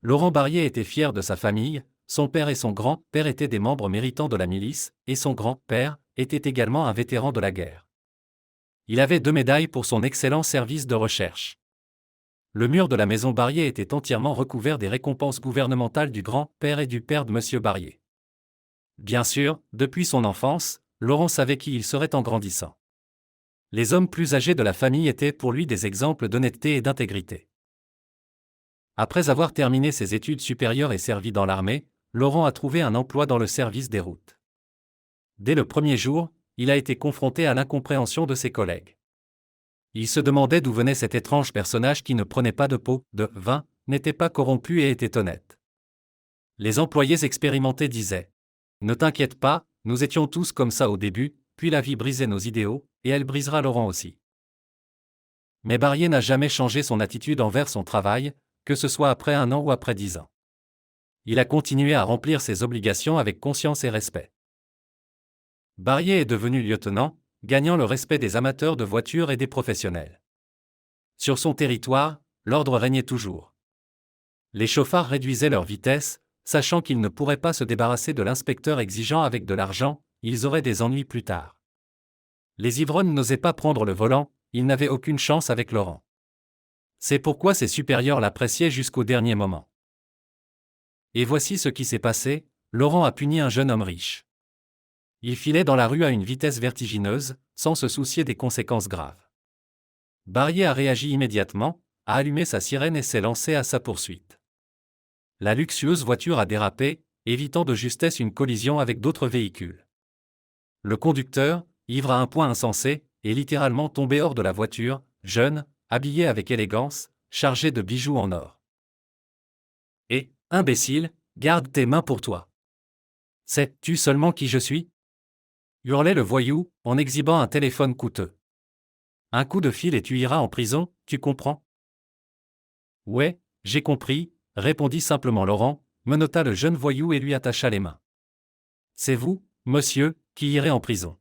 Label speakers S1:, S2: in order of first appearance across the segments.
S1: Laurent Barrier était fier de sa famille, son père et son grand-père étaient des membres méritants de la milice, et son grand-père était également un vétéran de la guerre. Il avait 2 médailles pour son excellent service de recherche. Le mur de la maison Barrier était entièrement recouvert des récompenses gouvernementales du grand-père et du père de M. Barrier. Bien sûr, depuis son enfance, Laurent savait qui il serait en grandissant. Les hommes plus âgés de la famille étaient pour lui des exemples d'honnêteté et d'intégrité. Après avoir terminé ses études supérieures et servi dans l'armée, Laurent a trouvé un emploi dans le service des routes. Dès le premier jour, il a été confronté à l'incompréhension de ses collègues. Il se demandait d'où venait cet étrange personnage qui ne prenait pas de pot de vin, n'était pas corrompu et était honnête. Les employés expérimentés disaient « Ne t'inquiète pas, nous étions tous comme ça au début, puis la vie brisait nos idéaux, et elle brisera Laurent aussi. » Mais Barrier n'a jamais changé son attitude envers son travail, que ce soit après 1 an ou après 10 ans. Il a continué à remplir ses obligations avec conscience et respect. Barrier est devenu lieutenant, gagnant le respect des amateurs de voitures et des professionnels. Sur son territoire, l'ordre régnait toujours. Les chauffards réduisaient leur vitesse, sachant qu'ils ne pourraient pas se débarrasser de l'inspecteur exigeant avec de l'argent, ils auraient des ennuis plus tard. Les ivrognes n'osaient pas prendre le volant, ils n'avaient aucune chance avec Laurent. C'est pourquoi ses supérieurs l'appréciaient jusqu'au dernier moment. Et voici ce qui s'est passé, Laurent a puni un jeune homme riche. Il filait dans la rue à une vitesse vertigineuse, sans se soucier des conséquences graves. Barrier a réagi immédiatement, a allumé sa sirène et s'est lancé à sa poursuite. La luxueuse voiture a dérapé, évitant de justesse une collision avec d'autres véhicules. Le conducteur, ivre à un point insensé, est littéralement tombé hors de la voiture, jeune, habillé avec élégance, chargé de bijoux en or. Et, imbécile, garde tes mains pour toi. Sais-tu seulement qui je suis ? Hurlait le voyou, en exhibant un téléphone coûteux. Un coup de fil et tu iras en prison, tu comprends ? Ouais, j'ai compris, répondit simplement Laurent, menotta le jeune voyou et lui attacha les mains. C'est vous, monsieur, qui irez en prison.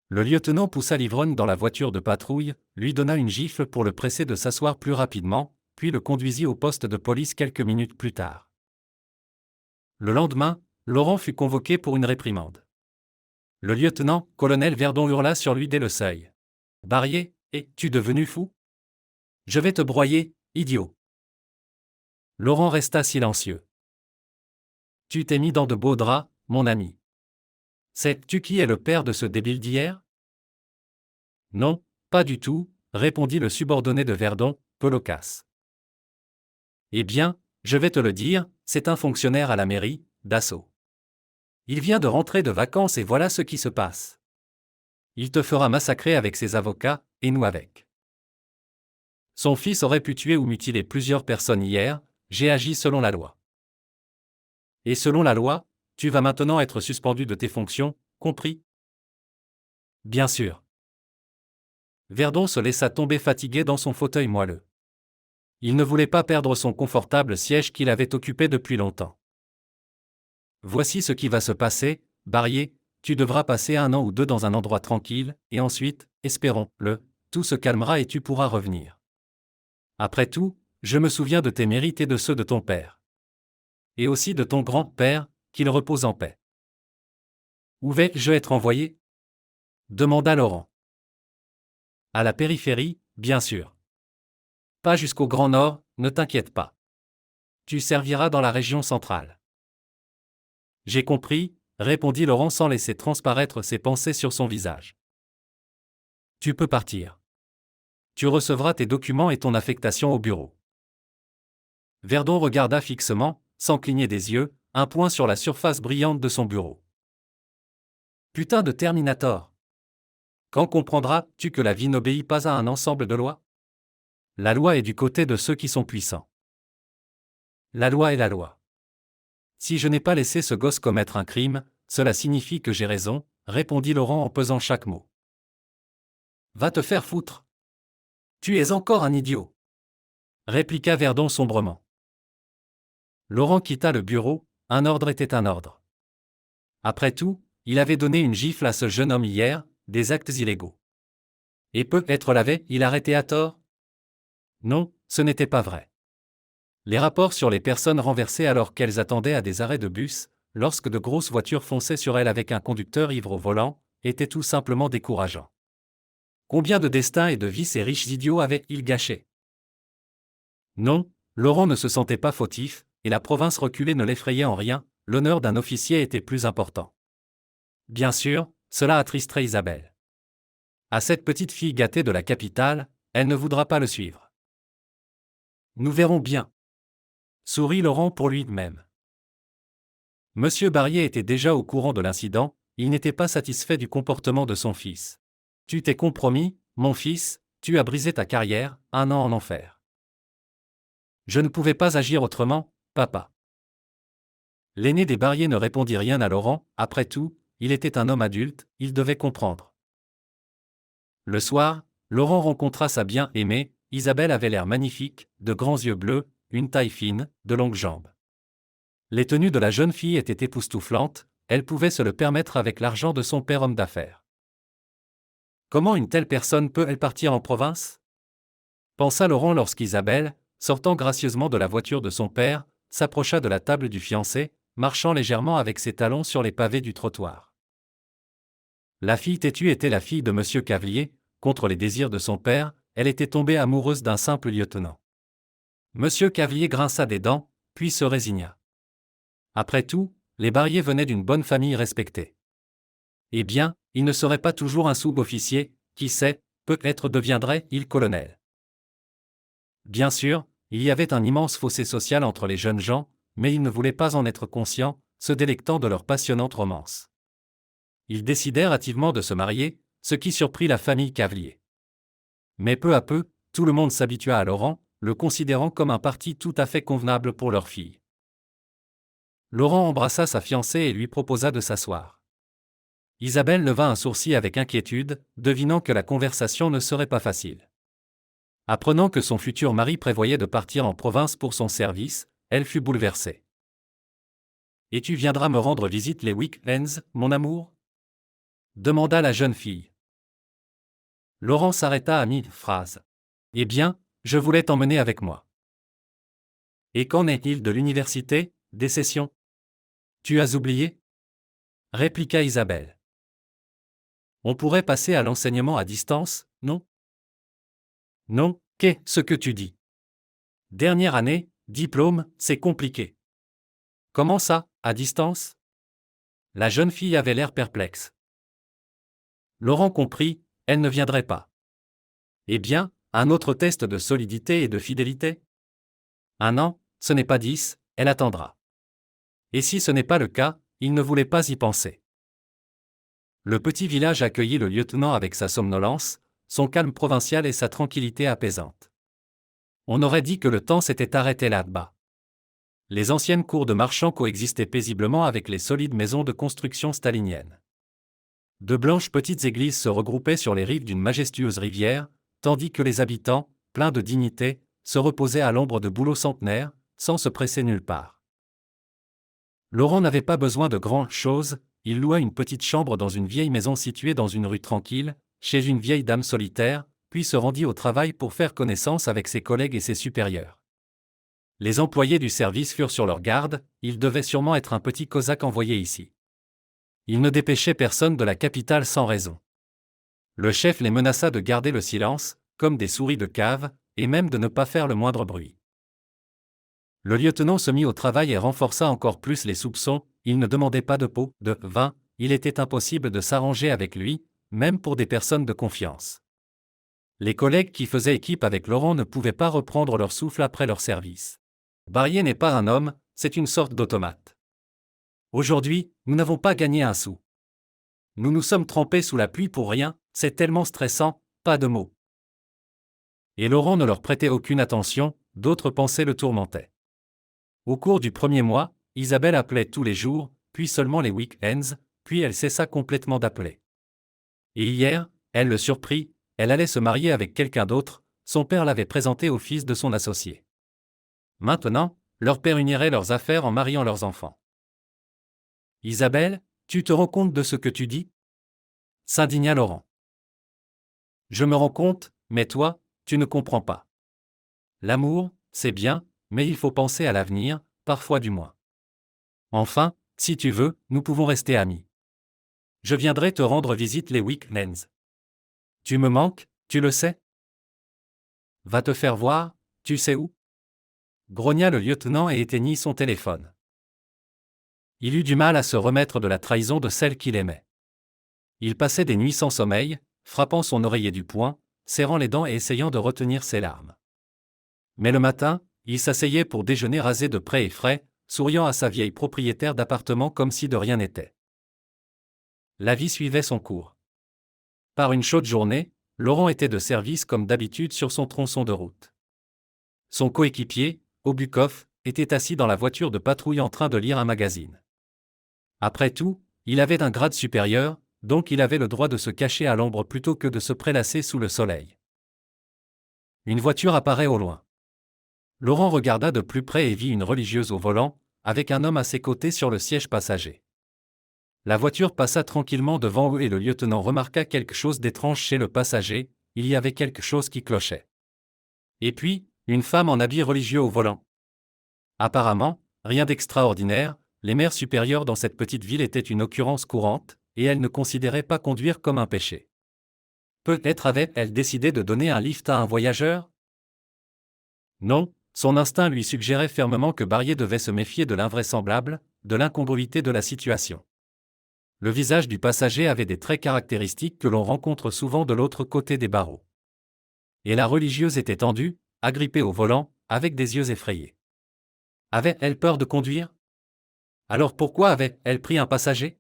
S1: Le lieutenant poussa l'ivrogne dans la voiture de patrouille, lui donna une gifle pour le presser de s'asseoir plus rapidement, puis le conduisit au poste de police quelques minutes plus tard. Le lendemain, Laurent fut convoqué pour une réprimande. Le lieutenant-colonel Verdon hurla sur lui dès le seuil. « Barrier, es-tu devenu fou ? Je vais te broyer, idiot !» Laurent resta silencieux. « Tu t'es mis dans de beaux draps, mon ami. Sais-tu qui est le père de ce débile d'hier ? » Non, pas du tout, répondit le subordonné de Verdon, peu loquace. Eh bien, je vais te le dire, c'est un fonctionnaire à la mairie, d'Assaut. Il vient de rentrer de vacances et voilà ce qui se passe. Il te fera massacrer avec ses avocats, et nous avec. Son fils aurait pu tuer ou mutiler plusieurs personnes hier, j'ai agi selon la loi. Et selon la loi, tu vas maintenant être suspendu de tes fonctions, compris ? Bien sûr. Verdon se laissa tomber fatigué dans son fauteuil moelleux. Il ne voulait pas perdre son confortable siège qu'il avait occupé depuis longtemps. Voici ce qui va se passer, Barrier, tu devras passer 1 an ou 2 dans un endroit tranquille, et ensuite, espérons-le, tout se calmera et tu pourras revenir. Après tout, je me souviens de tes mérites et de ceux de ton père. Et aussi de ton grand-père, qu'il repose en paix. Où vais-je être envoyé ? Demanda Laurent. À la périphérie, bien sûr. Pas jusqu'au Grand Nord, ne t'inquiète pas. Tu serviras dans la région centrale. J'ai compris, répondit Laurent sans laisser transparaître ses pensées sur son visage. Tu peux partir. Tu recevras tes documents et ton affectation au bureau. Verdon regarda fixement, sans cligner des yeux, un point sur la surface brillante de son bureau. Putain de Terminator. Quand comprendras-tu que la vie n'obéit pas à un ensemble de lois ? La loi est du côté de ceux qui sont puissants. La loi est la loi. Si je n'ai pas laissé ce gosse commettre un crime, cela signifie que j'ai raison, répondit Laurent en pesant chaque mot. Va te faire foutre. Tu es encore un idiot. Répliqua Verdon sombrement. Laurent quitta le bureau, un ordre était un ordre. Après tout, il avait donné une gifle à ce jeune homme hier, des actes illégaux. Et peut-être l'avait-il arrêté à tort ? Non, ce n'était pas vrai. Les rapports sur les personnes renversées alors qu'elles attendaient à des arrêts de bus, lorsque de grosses voitures fonçaient sur elles avec un conducteur ivre au volant, étaient tout simplement décourageants. Combien de destins et de vies ces riches idiots avaient-ils gâchés? Non, Laurent ne se sentait pas fautif, et la province reculée ne l'effrayait en rien, l'honneur d'un officier était plus important. Bien sûr, cela attristerait Isabelle. À cette petite fille gâtée de la capitale, elle ne voudra pas le suivre. Nous verrons bien. Sourit Laurent pour lui-même. Monsieur Barrier était déjà au courant de l'incident, il n'était pas satisfait du comportement de son fils. Tu t'es compromis, mon fils, tu as brisé ta carrière, 1 an en enfer. Je ne pouvais pas agir autrement, papa. L'aîné des Barrier ne répondit rien à Laurent, après tout, il était un homme adulte, il devait comprendre. Le soir, Laurent rencontra sa bien-aimée, Isabelle avait l'air magnifique, de grands yeux bleus, une taille fine, de longues jambes. Les tenues de la jeune fille étaient époustouflantes, elle pouvait se le permettre avec l'argent de son père homme d'affaires. Comment une telle personne peut-elle partir en province? Pensa Laurent lorsqu'Isabelle, sortant gracieusement de la voiture de son père, s'approcha de la table du fiancé, marchant légèrement avec ses talons sur les pavés du trottoir. La fille têtue était la fille de M. Cavelier, contre les désirs de son père, elle était tombée amoureuse d'un simple lieutenant. M. Cavelier grinça des dents, puis se résigna. Après tout, les Barrier venaient d'une bonne famille respectée. Eh bien, il ne serait pas toujours un sous-officier, qui sait, peut-être deviendrait-il colonel. Bien sûr, il y avait un immense fossé social entre les jeunes gens, mais ils ne voulaient pas en être conscients, se délectant de leur passionnante romance. Ils décidèrent hâtivement de se marier, ce qui surprit la famille Cavelier. Mais peu à peu, tout le monde s'habitua à Laurent, le considérant comme un parti tout à fait convenable pour leur fille. Laurent embrassa sa fiancée et lui proposa de s'asseoir. Isabelle leva un sourcil avec inquiétude, devinant que la conversation ne serait pas facile. Apprenant que son futur mari prévoyait de partir en province pour son service, elle fut bouleversée. « Et tu viendras me rendre visite les week-ends, mon amour » demanda la jeune fille. Laurent s'arrêta à mi-phrase. « Eh bien, je voulais t'emmener avec moi. »« Et qu'en est-il de l'université, des sessions ? Tu as oublié » répliqua Isabelle. « On pourrait passer à l'enseignement à distance, non ? » Non, qu'est-ce que tu dis ? Dernière année, diplôme, c'est compliqué. Comment ça, à distance ? La jeune fille avait l'air perplexe. Laurent comprit, elle ne viendrait pas. Eh bien, un autre test de solidité et de fidélité ? 1 an, ce n'est pas 10, elle attendra. Et si ce n'est pas le cas, il ne voulait pas y penser. Le petit village accueillit le lieutenant avec sa somnolence, son calme provincial et sa tranquillité apaisante. On aurait dit que le temps s'était arrêté là-bas. Les anciennes cours de marchands coexistaient paisiblement avec les solides maisons de construction staliniennes. De blanches petites églises se regroupaient sur les rives d'une majestueuse rivière, tandis que les habitants, pleins de dignité, se reposaient à l'ombre de bouleaux centenaires, sans se presser nulle part. Laurent n'avait pas besoin de grand-chose, il loua une petite chambre dans une vieille maison située dans une rue tranquille, chez une vieille dame solitaire, puis se rendit au travail pour faire connaissance avec ses collègues et ses supérieurs. Les employés du service furent sur leur garde, il devait sûrement être un petit cosaque envoyé ici. Il ne dépêchait personne de la capitale sans raison. Le chef les menaça de garder le silence, comme des souris de cave, et même de ne pas faire le moindre bruit. Le lieutenant se mit au travail et renforça encore plus les soupçons, il ne demandait pas de pot, de vin, il était impossible de s'arranger avec lui, même pour des personnes de confiance. Les collègues qui faisaient équipe avec Laurent ne pouvaient pas reprendre leur souffle après leur service. Barrier n'est pas un homme, c'est une sorte d'automate. Aujourd'hui, nous n'avons pas gagné un sou. Nous nous sommes trempés sous la pluie pour rien, c'est tellement stressant, pas de mots. Et Laurent ne leur prêtait aucune attention, d'autres pensées le tourmentaient. Au cours du premier mois, Isabelle appelait tous les jours, puis seulement les week-ends, puis elle cessa complètement d'appeler. Et hier, elle le surprit, elle allait se marier avec quelqu'un d'autre, son père l'avait présenté au fils de son associé. Maintenant, leur père unirait leurs affaires en mariant leurs enfants. « Isabelle, tu te rends compte de ce que tu dis » s'indigna Laurent. « Je me rends compte, mais toi, tu ne comprends pas. L'amour, c'est bien, mais il faut penser à l'avenir, parfois du moins. Enfin, si tu veux, nous pouvons rester amis. Je viendrai te rendre visite les week-ends. Tu me manques, tu le sais? Va te faire voir, tu sais où? Grogna le lieutenant et éteignit son téléphone. Il eut du mal à se remettre de la trahison de celle qu'il aimait. Il passait des nuits sans sommeil, frappant son oreiller du poing, serrant les dents et essayant de retenir ses larmes. Mais le matin, il s'asseyait pour déjeuner rasé de près et frais, souriant à sa vieille propriétaire d'appartement comme si de rien n'était. La vie suivait son cours. Par une chaude journée, Laurent était de service comme d'habitude sur son tronçon de route. Son coéquipier, Obukov, était assis dans la voiture de patrouille en train de lire un magazine. Après tout, il avait un grade supérieur, donc il avait le droit de se cacher à l'ombre plutôt que de se prélasser sous le soleil. Une voiture apparaît au loin. Laurent regarda de plus près et vit une religieuse au volant, avec un homme à ses côtés sur le siège passager. La voiture passa tranquillement devant eux et le lieutenant remarqua quelque chose d'étrange chez le passager, il y avait quelque chose qui clochait. Et puis, une femme en habit religieux au volant. Apparemment, rien d'extraordinaire, les mères supérieures dans cette petite ville étaient une occurrence courante, et elles ne considéraient pas conduire comme un péché. Peut-être avait-elle décidé de donner un lift à un voyageur? Non, son instinct lui suggérait fermement que Barrier devait se méfier de l'invraisemblable, de l'incongruité de la situation. Le visage du passager avait des traits caractéristiques que l'on rencontre souvent de l'autre côté des barreaux. Et la religieuse était tendue, agrippée au volant, avec des yeux effrayés. Avait-elle peur de conduire? Alors pourquoi avait-elle pris un passager?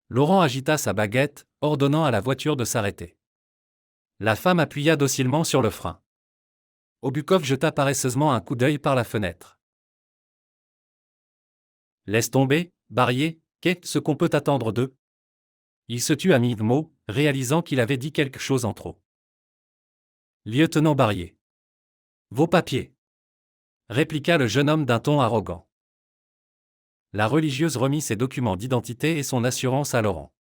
S1: Laurent agita sa baguette, ordonnant à la voiture de s'arrêter. La femme appuya docilement sur le frein. Obukov jeta paresseusement un coup d'œil par la fenêtre. Laisse tomber, Barrier, qu'est-ce qu'on peut attendre d'eux? Il se tut à mi-mot, réalisant qu'il avait dit quelque chose en trop. Lieutenant Barrier. Vos papiers. Répliqua le jeune homme d'un ton arrogant. La religieuse remit ses documents d'identité et son assurance à Laurent.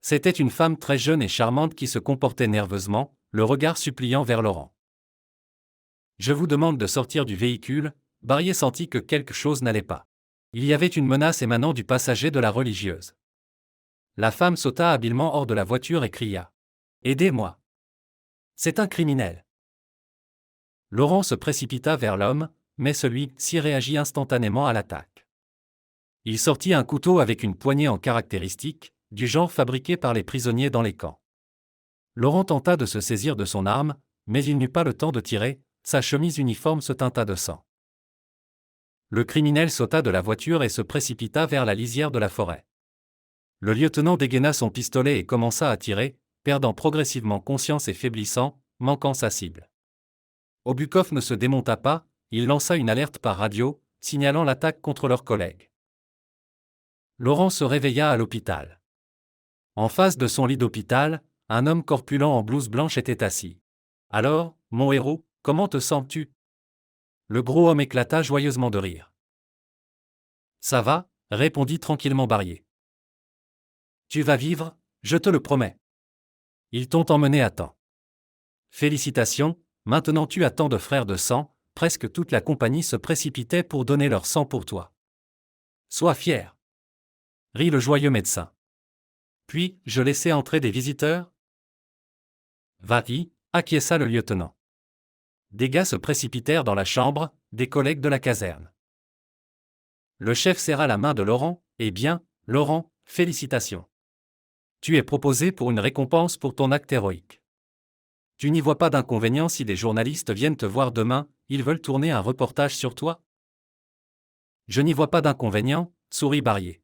S1: C'était une femme très jeune et charmante qui se comportait nerveusement, le regard suppliant vers Laurent. Je vous demande de sortir du véhicule. Barrier sentit que quelque chose n'allait pas. Il y avait une menace émanant du passager de la religieuse. La femme sauta habilement hors de la voiture et cria. Aidez-moi. C'est un criminel. Laurent se précipita vers l'homme, mais celui-ci réagit instantanément à l'attaque. Il sortit un couteau avec une poignée en caractéristique, du genre fabriqué par les prisonniers dans les camps. Laurent tenta de se saisir de son arme, mais il n'eut pas le temps de tirer, sa chemise uniforme se teinta de sang. Le criminel sauta de la voiture et se précipita vers la lisière de la forêt. Le lieutenant dégaina son pistolet et commença à tirer, perdant progressivement conscience et faiblissant, manquant sa cible. Obukov ne se démonta pas, il lança une alerte par radio, signalant l'attaque contre leurs collègues. Laurent se réveilla à l'hôpital. En face de son lit d'hôpital, un homme corpulent en blouse blanche était assis. « Alors, mon héros, comment te sens-tu » Le gros homme éclata joyeusement de rire. « Ça va » répondit tranquillement Barrier. « Tu vas vivre, je te le promets. Ils t'ont emmené à temps. Félicitations, maintenant tu as tant de frères de sang, presque toute la compagnie se précipitait pour donner leur sang pour toi. Sois fier. » Rit le joyeux médecin. Puis, je laissais entrer des visiteurs? Va-t-y, acquiesça le lieutenant. Des gars se précipitèrent dans la chambre, des collègues de la caserne. Le chef serra la main de Laurent. Eh bien, Laurent, félicitations. Tu es proposé pour une récompense pour ton acte héroïque. Tu n'y vois pas d'inconvénient si des journalistes viennent te voir demain, ils veulent tourner un reportage sur toi? Je n'y vois pas d'inconvénient, sourit Barrier.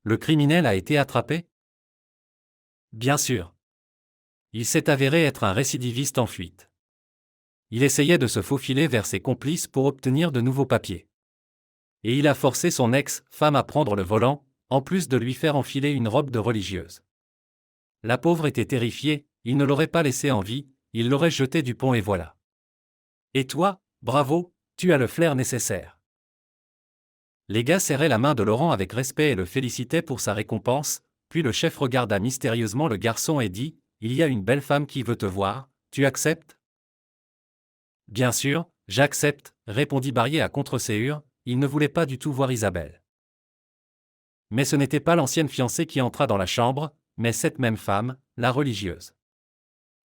S1: Le criminel a été attrapé? Bien sûr. Il s'est avéré être un récidiviste en fuite. Il essayait de se faufiler vers ses complices pour obtenir de nouveaux papiers. Et il a forcé son ex-femme à prendre le volant, en plus de lui faire enfiler une robe de religieuse. La pauvre était terrifiée, il ne l'aurait pas laissée en vie, il l'aurait jetée du pont et voilà. Et toi, bravo, tu as le flair nécessaire. Les gars serraient la main de Laurent avec respect et le félicitaient pour sa récompense, puis le chef regarda mystérieusement le garçon et dit, « Il y a une belle femme qui veut te voir, tu acceptes ?» Bien sûr, J'accepte, répondit Barrier à contre-séhure, il ne voulait pas du tout voir Isabelle. Mais ce n'était pas l'ancienne fiancée qui entra dans la chambre, mais cette même femme, la religieuse.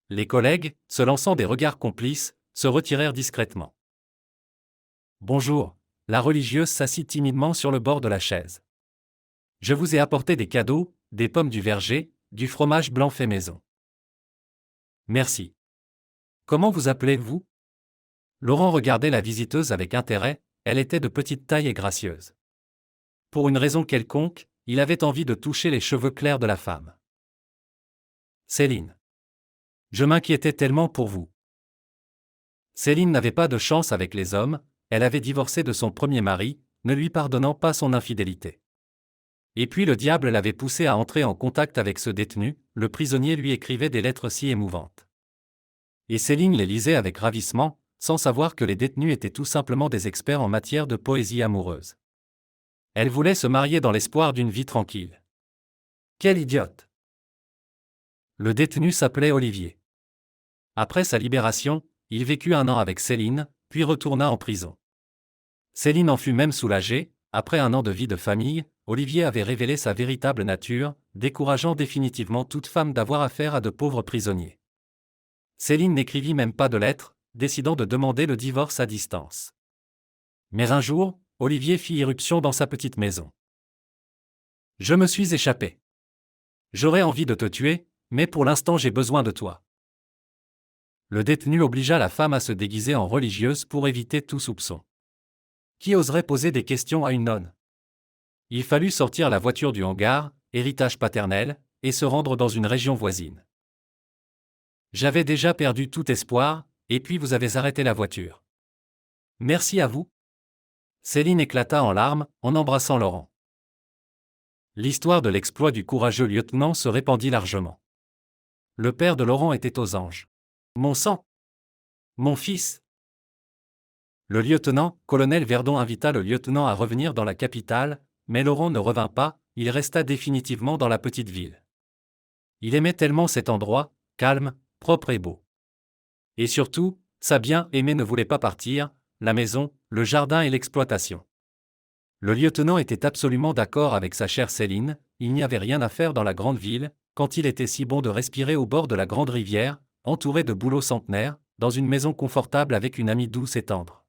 S1: Les collègues, se lançant des regards complices, se retirèrent discrètement. Bonjour, la religieuse s'assit timidement sur le bord de la chaise. Je vous ai apporté des cadeaux, des pommes du verger, du fromage blanc fait maison. Merci. Comment vous appelez-vous ? Laurent regardait la visiteuse avec intérêt, elle était de petite taille et gracieuse. Pour une raison quelconque, il avait envie de toucher les cheveux clairs de la femme. Céline. Je m'inquiétais tellement pour vous. Céline n'avait pas de chance avec les hommes, elle avait divorcé de son premier mari, ne lui pardonnant pas son infidélité. Et puis le diable l'avait poussée à entrer en contact avec ce détenu, le prisonnier lui écrivait des lettres si émouvantes. Et Céline les lisait avec ravissement, sans savoir que les détenus étaient tout simplement des experts en matière de poésie amoureuse. Elle voulait se marier dans l'espoir d'une vie tranquille. Quelle idiote! Le détenu s'appelait Olivier. Après sa libération, il vécut 1 an avec Céline, puis retourna en prison. Céline en fut même soulagée, après 1 an de vie de famille, Olivier avait révélé sa véritable nature, décourageant définitivement toute femme d'avoir affaire à de pauvres prisonniers. Céline n'écrivit même pas de lettre, décidant de demander le divorce à distance. Mais un jour, Olivier fit irruption dans sa petite maison. « Je me suis échappé. J'aurais envie de te tuer, mais pour l'instant j'ai besoin de toi. » Le détenu obligea la femme à se déguiser en religieuse pour éviter tout soupçon. Qui oserait poser des questions à une nonne ? Il fallut sortir la voiture du hangar, héritage paternel, et se rendre dans une région voisine. J'avais déjà perdu tout espoir, et puis vous avez arrêté la voiture. Merci à vous. Céline éclata en larmes, en embrassant Laurent. L'histoire de l'exploit du courageux lieutenant se répandit largement. Le père de Laurent était aux anges. Mon sang! Mon fils! Le lieutenant, colonel Verdon invita le lieutenant à revenir dans la capitale, mais Laurent ne revint pas, il resta définitivement dans la petite ville. Il aimait tellement cet endroit, calme, propre et beau. Et surtout, sa bien-aimée ne voulait pas partir, la maison, le jardin et l'exploitation. Le lieutenant était absolument d'accord avec sa chère Céline, il n'y avait rien à faire dans la grande ville, quand il était si bon de respirer au bord de la grande rivière, entouré de bouleaux centenaires, dans une maison confortable avec une amie douce et tendre.